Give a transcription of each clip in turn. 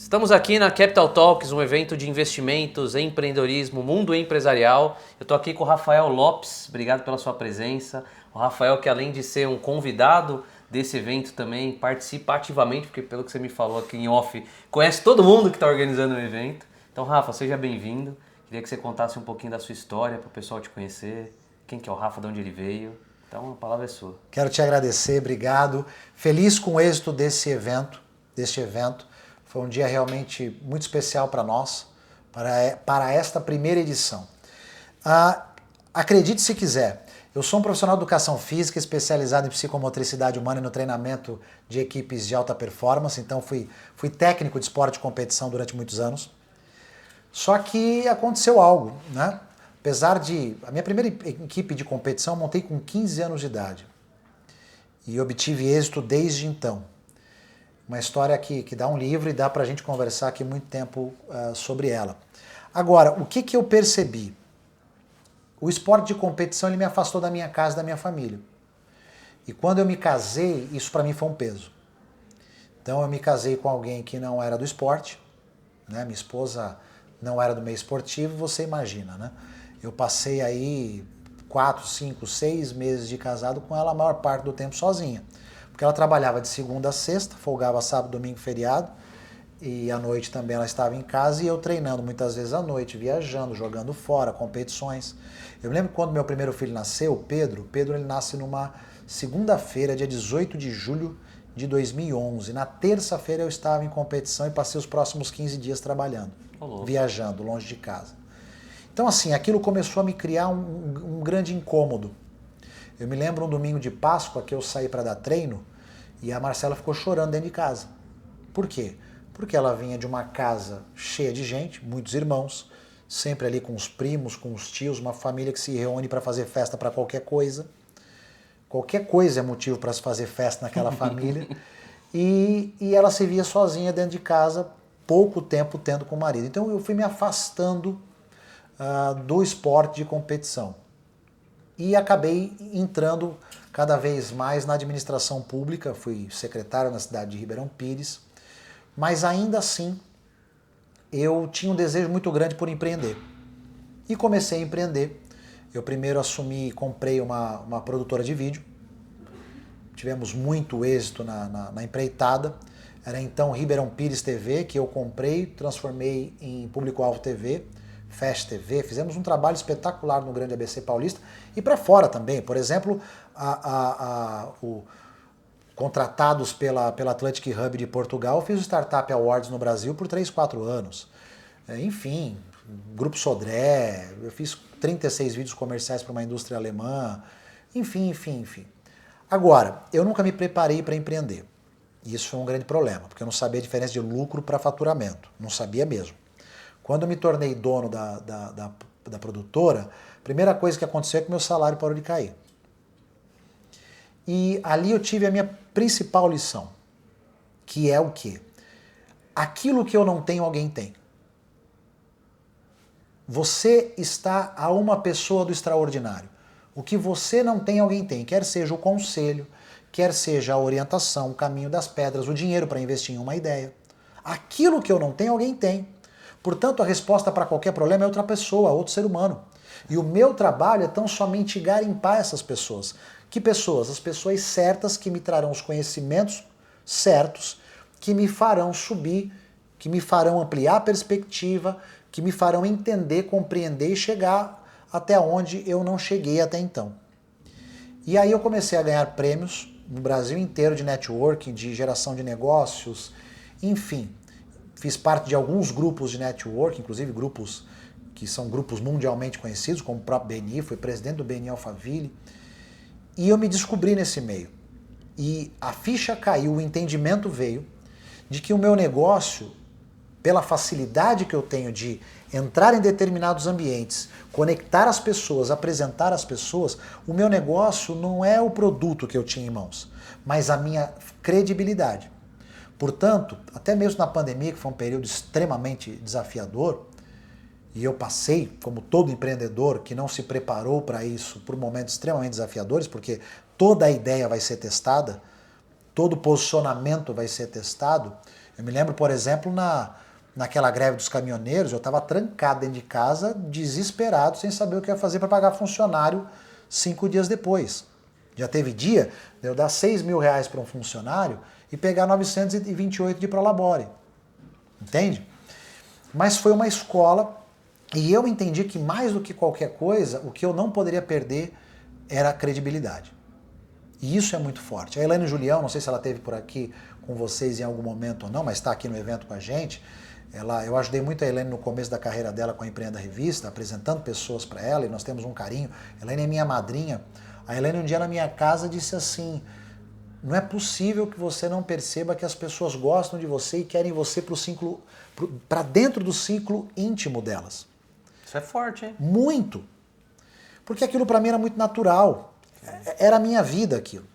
Estamos aqui na Capital Talks, um evento de investimentos, empreendedorismo, mundo empresarial. Eu estou aqui com o Rafael Lopes, obrigado pela sua presença. O Rafael, que além de ser um convidado desse evento também, participa ativamente, porque pelo que você me falou aqui em off, conhece todo mundo que está organizando o evento. Então, Rafa, seja bem-vindo. Queria que você contasse um pouquinho da sua história para o pessoal te conhecer, quem que é o Rafa, de onde ele veio. Então, a palavra é sua. Quero te agradecer, obrigado. Feliz com o êxito deste evento. Foi um dia realmente muito especial para nós, para esta primeira edição. Acredite se quiser, eu sou um profissional de educação física especializado em psicomotricidade humana e no treinamento de equipes de alta performance, então fui técnico de esporte de competição durante muitos anos. Só que aconteceu algo, né? Apesar de... A minha primeira equipe de competição eu montei com 15 anos de idade e obtive êxito desde então. Uma história que dá um livro e dá pra gente conversar aqui muito tempo sobre ela. Agora, o que eu percebi? O esporte de competição ele me afastou da minha casa, da minha família. E quando eu me casei, isso pra mim foi um peso. Então eu me casei com alguém que não era do esporte, né? Minha esposa não era do meio esportivo, você imagina, né? Eu passei aí 4, 5, 6 meses de casado com ela a maior parte do tempo sozinha. Porque ela trabalhava de segunda a sexta, folgava sábado, domingo, feriado, e à noite também ela estava em casa e eu treinando muitas vezes à noite, viajando, jogando fora, competições. Eu me lembro quando meu primeiro filho nasceu, o Pedro ele nasce numa segunda-feira, dia 18 de julho de 2011. Na terça-feira eu estava em competição e passei os próximos 15 dias trabalhando, viajando, longe de casa. Então assim, aquilo começou a me criar um grande incômodo. Eu me lembro um domingo de Páscoa que eu saí para dar treino e a Marcela ficou chorando dentro de casa. Por quê? Porque ela vinha de uma casa cheia de gente, muitos irmãos, sempre ali com os primos, com os tios, uma família que se reúne para fazer festa para qualquer coisa. Qualquer coisa é motivo para se fazer festa naquela família. E ela se via sozinha dentro de casa, pouco tempo tendo com o marido. Então eu fui me afastando do esporte de competição. E acabei entrando cada vez mais na administração pública, fui secretário na cidade de Ribeirão Pires, mas ainda assim eu tinha um desejo muito grande por empreender. E comecei a empreender. Eu primeiro comprei uma produtora de vídeo, tivemos muito êxito na empreitada, era então Ribeirão Pires TV, que eu comprei, transformei em Público-Alvo TV, Fast TV, fizemos um trabalho espetacular no Grande ABC Paulista e para fora também. Por exemplo, contratados pela Atlantic Hub de Portugal, fiz o Startup Awards no Brasil por 3, 4 anos. Enfim, Grupo Sodré, eu fiz 36 vídeos comerciais para uma indústria alemã, enfim. Agora, eu nunca me preparei para empreender. E isso foi um grande problema, porque eu não sabia a diferença de lucro para faturamento, não sabia mesmo. Quando eu me tornei dono da produtora, a primeira coisa que aconteceu é que meu salário parou de cair. E ali eu tive a minha principal lição, que é o quê? Aquilo que eu não tenho, alguém tem. Você está a uma pessoa do extraordinário. O que você não tem, alguém tem. Quer seja o conselho, quer seja a orientação, o caminho das pedras, o dinheiro para investir em uma ideia. Aquilo que eu não tenho, alguém tem. Portanto, a resposta para qualquer problema é outra pessoa, outro ser humano. E o meu trabalho é tão somente garimpar essas pessoas. Que pessoas? As pessoas certas que me trarão os conhecimentos certos, que me farão subir, que me farão ampliar a perspectiva, que me farão entender, compreender e chegar até onde eu não cheguei até então. E aí eu comecei a ganhar prêmios no Brasil inteiro de networking, de geração de negócios, enfim. Fiz parte de alguns grupos de network, inclusive grupos que são grupos mundialmente conhecidos, como o próprio BNI, fui presidente do BNI Alphaville, e eu me descobri nesse meio. E a ficha caiu, o entendimento veio de que o meu negócio, pela facilidade que eu tenho de entrar em determinados ambientes, conectar as pessoas, apresentar as pessoas, o meu negócio não é o produto que eu tinha em mãos, mas a minha credibilidade. Portanto, até mesmo na pandemia, que foi um período extremamente desafiador, e eu passei, como todo empreendedor que não se preparou para isso, por momentos extremamente desafiadores, porque toda a ideia vai ser testada, todo posicionamento vai ser testado, Eu me lembro, por exemplo, naquela greve dos caminhoneiros, eu estava trancado dentro de casa, desesperado, sem saber o que ia fazer para pagar funcionário 5 dias depois. Já teve dia de eu dar R$6.000 para um funcionário e pegar 928 de Prolabore. Entende? Mas foi uma escola e eu entendi que mais do que qualquer coisa, o que eu não poderia perder era a credibilidade. E isso é muito forte. A Elaine Julião, não sei se ela esteve por aqui com vocês em algum momento ou não, mas está aqui no evento com a gente. Eu ajudei muito a Elaine no começo da carreira dela com a Empreenda Revista, apresentando pessoas para ela, e nós temos um carinho. A Elaine é minha madrinha. A Elaine um dia na minha casa disse assim, não é possível que você não perceba que as pessoas gostam de você e querem você para dentro do ciclo íntimo delas. Isso é forte, hein? Muito. Porque aquilo para mim era muito natural. Era a minha vida aquilo.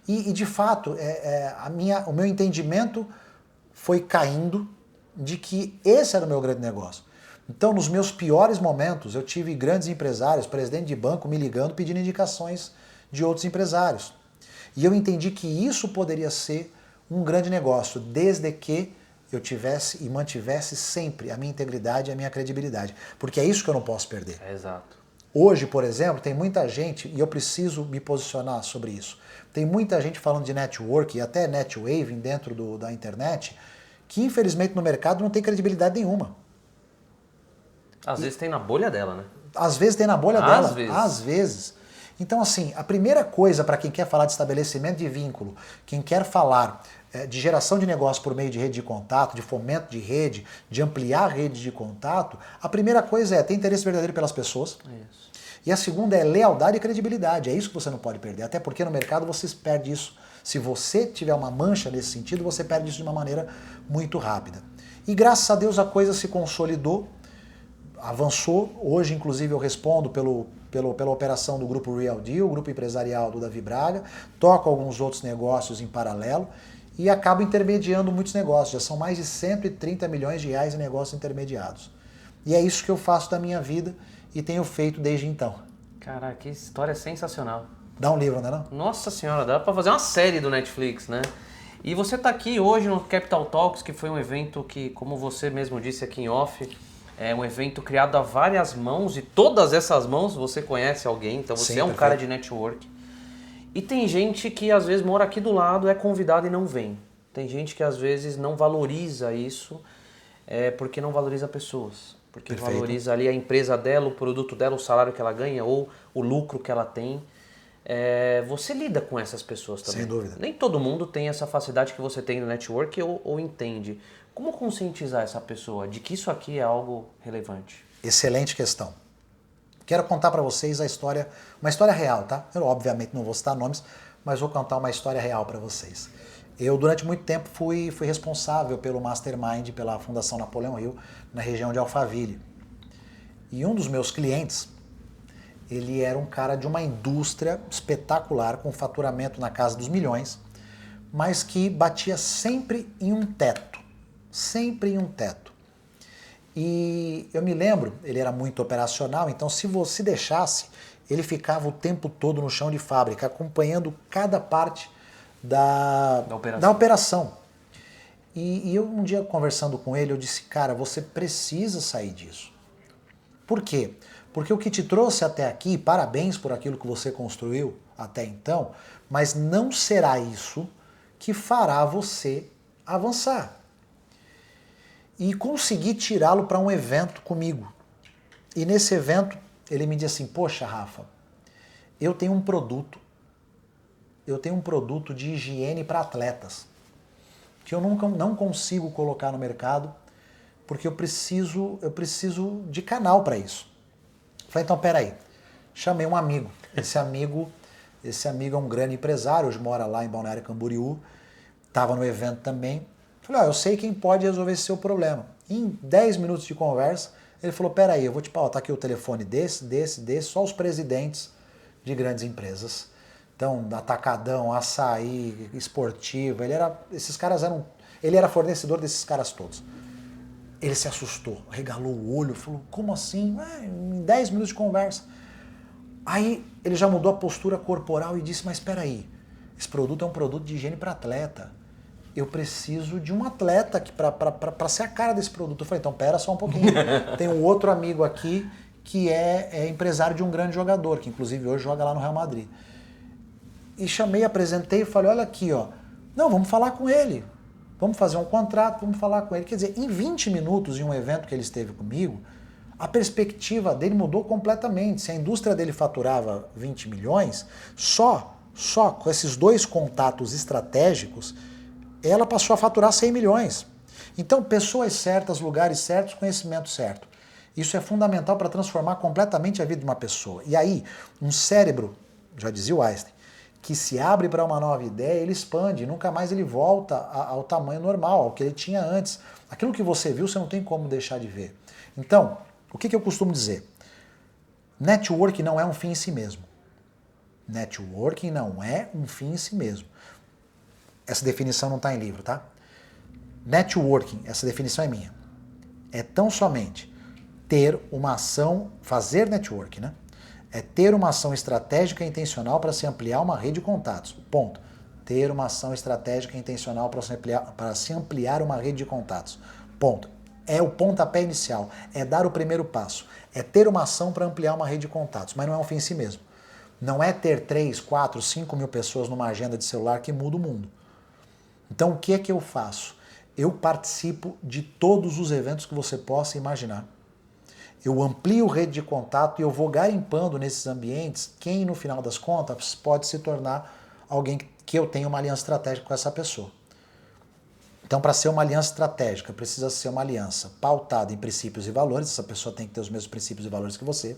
E de fato, o meu entendimento foi caindo de que esse era o meu grande negócio. Então, nos meus piores momentos, eu tive grandes empresários, presidente de banco, me ligando, pedindo indicações de outros empresários. E eu entendi que isso poderia ser um grande negócio, desde que eu tivesse e mantivesse sempre a minha integridade e a minha credibilidade. Porque é isso que eu não posso perder. Exato. Hoje, por exemplo, tem muita gente, e eu preciso me posicionar sobre isso, tem muita gente falando de network e até netwaving dentro da internet, que infelizmente no mercado não tem credibilidade nenhuma. Às vezes tem na bolha dela, né? Às vezes tem na bolha Às dela. vezes. Às vezes. Então, assim, a primeira coisa para quem quer falar de estabelecimento de vínculo, quem quer falar de geração de negócio por meio de rede de contato, de fomento de rede, de ampliar a rede de contato, a primeira coisa é ter interesse verdadeiro pelas pessoas. Isso. E a segunda é lealdade e credibilidade. É isso que você não pode perder. Até porque no mercado você perde isso. Se você tiver uma mancha nesse sentido, você perde isso de uma maneira muito rápida. E graças a Deus a coisa se consolidou, avançou. Hoje, inclusive, eu respondo pela operação do Grupo Real Deal, Grupo Empresarial do Davi Braga, toco alguns outros negócios em paralelo e acabo intermediando muitos negócios. Já são mais de 130 milhões de reais em negócios intermediados. E é isso que eu faço da minha vida e tenho feito desde então. Caraca, que história sensacional. Dá um livro, não é não? Nossa senhora, dá pra fazer uma série do Netflix, né? E você tá aqui hoje no Capital Talks, que foi um evento que, como você mesmo disse aqui em off, é um evento criado a várias mãos, e todas essas mãos você conhece alguém, então você Sim, é um perfeito. cara de network. E tem gente que às vezes mora aqui do lado, é convidado e não vem. Tem gente que às vezes não valoriza isso, porque não valoriza pessoas. Porque Perfeito. valoriza ali a empresa dela, o produto dela, o salário que ela ganha ou o lucro que ela tem. Você lida com essas pessoas também. Sem dúvida. Nem todo mundo tem essa facilidade que você tem no network ou entende. Como conscientizar essa pessoa de que isso aqui é algo relevante? Excelente questão. Quero contar para vocês uma história real, tá? Eu obviamente não vou citar nomes, mas vou contar uma história real para vocês. Eu, durante muito tempo, fui responsável pelo Mastermind, pela Fundação Napoleão Hill, na região de Alphaville. E um dos meus clientes, ele era um cara de uma indústria espetacular, com faturamento na casa dos milhões, mas que batia sempre em um teto. Sempre em um teto. E eu me lembro, ele era muito operacional, então se você deixasse, ele ficava o tempo todo no chão de fábrica, acompanhando cada parte da operação. E eu um dia conversando com ele, eu disse, cara, você precisa sair disso. Por quê? Porque o que te trouxe até aqui, parabéns por aquilo que você construiu até então, mas não será isso que fará você avançar. E consegui tirá-lo para um evento comigo. E nesse evento ele me disse assim, poxa Rafa, eu tenho um produto de higiene para atletas, que eu não consigo colocar no mercado, porque eu preciso de canal para isso. Falei, então peraí, chamei um amigo. Esse amigo é um grande empresário, hoje mora lá em Balneário Camboriú, estava no evento também. Falei, eu sei quem pode resolver esse seu problema. Em 10 minutos de conversa, ele falou, peraí, eu vou te pautar aqui o telefone desse, só os presidentes de grandes empresas. Então, Atacadão, Açaí, Esportiva, ele era fornecedor desses caras todos. Ele se assustou, regalou o olho, falou, como assim? Em 10 minutos de conversa. Aí ele já mudou a postura corporal e disse, mas espera aí, esse produto é um produto de higiene para atleta. eu preciso de um atleta para ser a cara desse produto. Eu falei, então pera só um pouquinho. Tem um outro amigo aqui que é empresário de um grande jogador, que inclusive hoje joga lá no Real Madrid. E chamei, apresentei e falei, olha aqui, ó. Não, vamos falar com ele. Vamos fazer um contrato, vamos falar com ele. Quer dizer, em 20 minutos, em um evento que ele esteve comigo, a perspectiva dele mudou completamente. Se a indústria dele faturava 20 milhões, só com esses 2 contatos estratégicos, ela passou a faturar 100 milhões. Então, pessoas certas, lugares certos, conhecimento certo. Isso é fundamental para transformar completamente a vida de uma pessoa. E aí, um cérebro, já dizia o Einstein, que se abre para uma nova ideia, ele expande, e nunca mais ele volta ao tamanho normal, ao que ele tinha antes. Aquilo que você viu, você não tem como deixar de ver. Então, o que eu costumo dizer? Networking não é um fim em si mesmo. Networking não é um fim em si mesmo. Essa definição não está em livro, tá? Networking, essa definição é minha. É tão somente ter uma ação, fazer networking, né? É ter uma ação estratégica e intencional para se ampliar uma rede de contatos. Ponto. Ter uma ação estratégica e intencional para se ampliar uma rede de contatos. Ponto. É o pontapé inicial. É dar o primeiro passo. É ter uma ação para ampliar uma rede de contatos. Mas não é um fim em si mesmo. Não é ter 3, 4, 5 mil pessoas numa agenda de celular que muda o mundo. Então o que é que eu faço? Eu participo de todos os eventos que você possa imaginar. Eu amplio rede de contato e eu vou garimpando nesses ambientes quem, no final das contas, pode se tornar alguém que eu tenha uma aliança estratégica com essa pessoa. Então, para ser uma aliança estratégica, precisa ser uma aliança pautada em princípios e valores. Essa pessoa tem que ter os mesmos princípios e valores que você.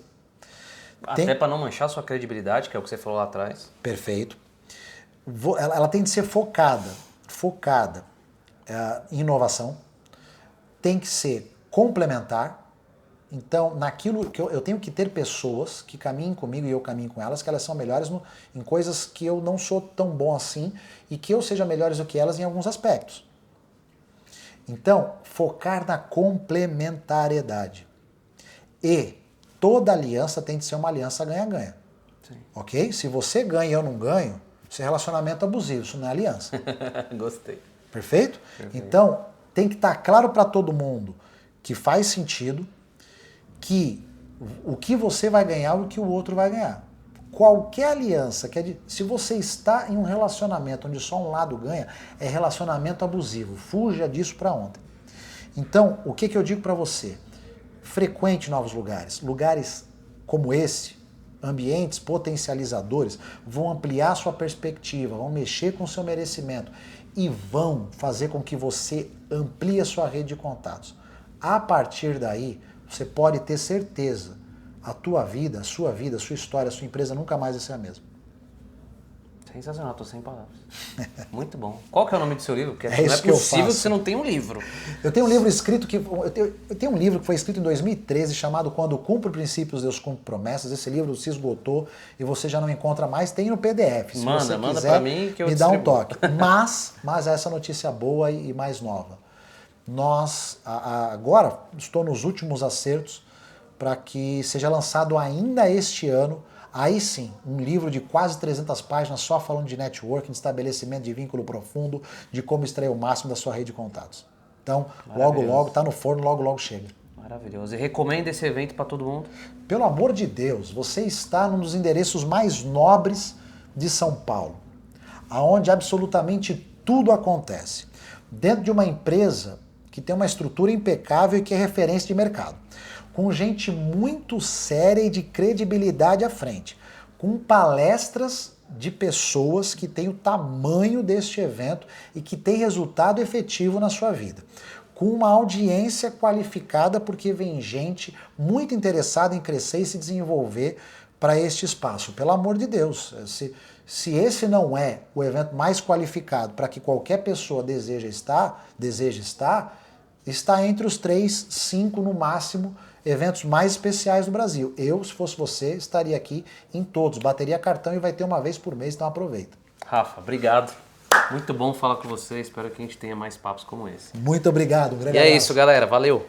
Até para não manchar sua credibilidade, que é o que você falou lá atrás. Perfeito. Ela tem de ser focada em inovação, tem que ser complementar. Então, naquilo que eu tenho que ter pessoas que caminhem comigo e eu caminho com elas, que elas são melhores em coisas que eu não sou tão bom assim e que eu seja melhores do que elas em alguns aspectos. Então, focar na complementariedade. E toda aliança tem de ser uma aliança ganha-ganha. Ok? Se você ganha e eu não ganho, isso é relacionamento abusivo, isso não é aliança. Gostei. Perfeito? Então, tem que estar claro para todo mundo que faz sentido, que o que você vai ganhar e o que o outro vai ganhar. Qualquer aliança, se você está em um relacionamento onde só um lado ganha, é relacionamento abusivo. Fuja disso para ontem. Então, o que eu digo para você? Frequente novos lugares. Lugares como esse, ambientes potencializadores, vão ampliar sua perspectiva, vão mexer com o seu merecimento e vão fazer com que você amplie a sua rede de contatos. A partir daí, você pode ter certeza, a tua vida, a sua história, a sua empresa nunca mais vai ser a mesma. Sensacional, tô sem palavras. Muito bom. Qual que é o nome do seu livro? Porque não é possível que você não tenha um livro. Eu tenho um livro escrito eu tenho um livro que foi escrito em 2013 chamado Quando Cumpro Princípios, Deus Cumpre Promessas. Esse livro se esgotou e você já não encontra mais. Tem no PDF. Se você manda quiser, pra mim que eu me dá um distribuo. toque. Mas essa notícia boa e mais nova. Agora estou nos últimos acertos para que seja lançado ainda este ano, aí sim, um livro de quase 300 páginas só falando de networking, de estabelecimento de vínculo profundo, de como extrair o máximo da sua rede de contatos. Então, logo, está no forno, logo chega. Maravilhoso. E recomenda esse evento para todo mundo? Pelo amor de Deus, você está num dos endereços mais nobres de São Paulo, aonde absolutamente tudo acontece. Dentro de uma empresa que tem uma estrutura impecável e que é referência de mercado, com gente muito séria e de credibilidade à frente, com palestras de pessoas que têm o tamanho deste evento e que têm resultado efetivo na sua vida, com uma audiência qualificada porque vem gente muito interessada em crescer e se desenvolver para este espaço. Pelo amor de Deus, se esse não é o evento mais qualificado para que qualquer pessoa deseje estar, está entre os 3, 5 no máximo eventos mais especiais do Brasil. Eu, se fosse você, estaria aqui em todos, bateria cartão e vai ter uma vez por mês, então aproveita. Rafa, obrigado. Muito bom falar com você, espero que a gente tenha mais papos como esse. Muito obrigado, um grande abraço. abraço. É isso, galera, valeu.